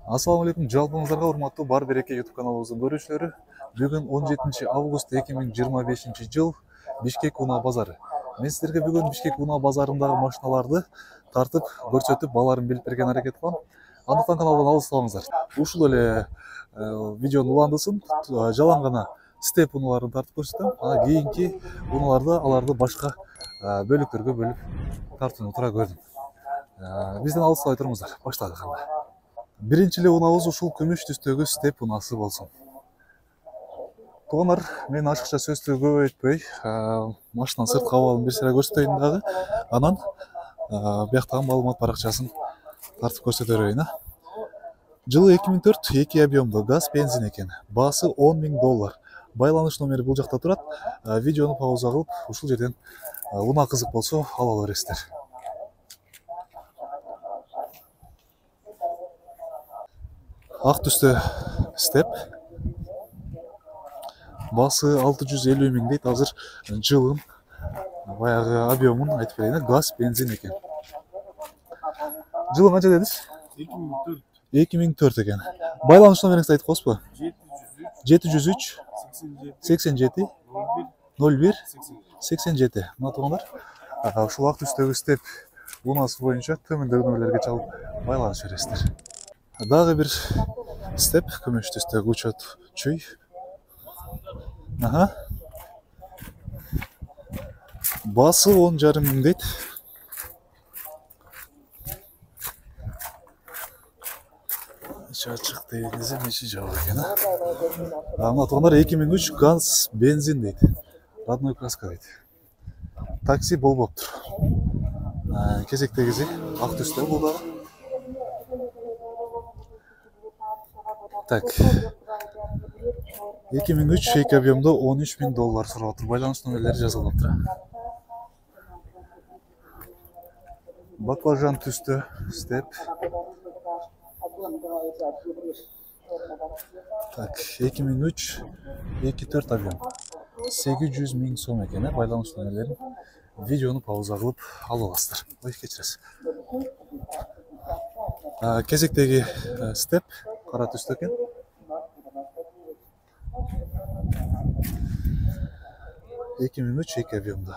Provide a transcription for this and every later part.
Ассаламу алейкум, жалпыңыздарга урматтуу Бар Береке YouTube каналыбыздын көрүүчүлөрү. Бүгүн 17 август 2025 жыл Бишкек Унаа базары. Мен сиздерге бүгүн Бишкек Унаа базарындагы машиналарды тартып, көрсөтүп, бааларын билип берген аракет кылам. Андыктан каналдан алыстабаңыздар. Ушул эле видеонун уландысын жалаң гана степ унааларын тартып көрсөтөм. Кийинки унааларда аларды башка бөлүктөргө бөлүп тартууну тура көрдүм. Бизден алыстабай туруңуздар. Баштадык анда. Биринчи эле унаабыз ушул күмүш түстөгү степ унаасы болсун. Туугандар, мен ашыкча сөздү көп айтпай, машинанын сырткы абалын бир сыйра көрсөтөйүн дагы. Анан бияктагы маалымат баракчасын тартып көрсөтө берейин. Жылы 2004, 2 объемдуу газ, бензин экен. Баасы $10.000. Байланыш номери бул жакта турат. Видеону пауза кылып, ушул жерден унаа кызык болсо ала бересиздер. Ак түстө степ. Баасы 650 миң дейт. Азыр жылын баягы объемун айтып берейин. Газ, бензин экен. Жылы канча дедиз? 2004. 2004 экен. Байланыш номериңизди айтып коесузбу? 703 87 01 87. Мына туугандар, ушул ак түстөгү степ унаасы боюнча төмөндөгү нөмөрлөргө чалып байланыш бересиздер. Дагы бир степ күмүш түстөгү учет чүй. Баасы 10,5 миң дейт. Ачык дегенде меши жабык экен. Мына туугандар 2003 газ, бензин дейт. Родной краска дейт. Такси болбоптур. Кезектегиси ак түстө бул дагы. Так. 2003 2 объемдо $13.000 сурап атыр. Байланыш номерлери жазылып атыр. Баклажан түстө степ. Так, 2003 2-4 объем. 800 миң сом экен. Байланыш номерлерин видеону пауза кылып алып аласыздар. Ой, кечиресиз. Кезектеги степ кара түстө экен. 2003 2 объемдо.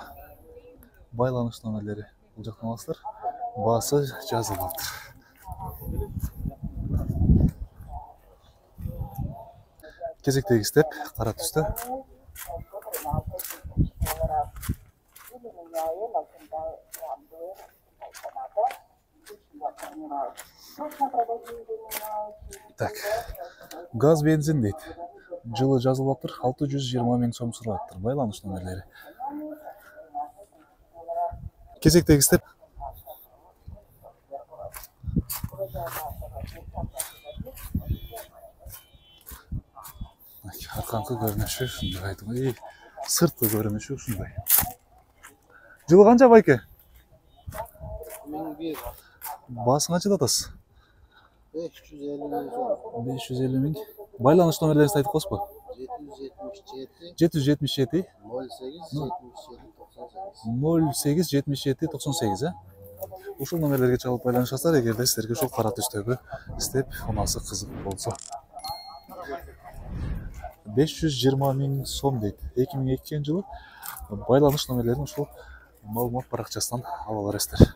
Байланыш номерлери бул жактан аласыздар. Баасы жазылып атыр. Кезектеги степ кара түстө. Так. Газ, бензин дейт. Жылы жазылып атыр. 620 миң сом сурап атыр. Байланыш номерлери. Кезектеги степ. Арканкы көрүнүшү ушундай айтып, сырткы көрүнүшү ушундай. Жылы канча байке? 1001. Баасын канча атасыз? 550 миң сом. 550 миң. Байланыш номерлеринизди айтып коесузбу? 777 08 77 98. Ушул номерлерге чалып байланышасыздар, эгерде сиздерге ушул кара түстөгү степ унаасы кызык болсо. 520 миң сом дейт. 2002 жылы байланыш номерлерин ушул маалымат баракчасынан ала бересиздер.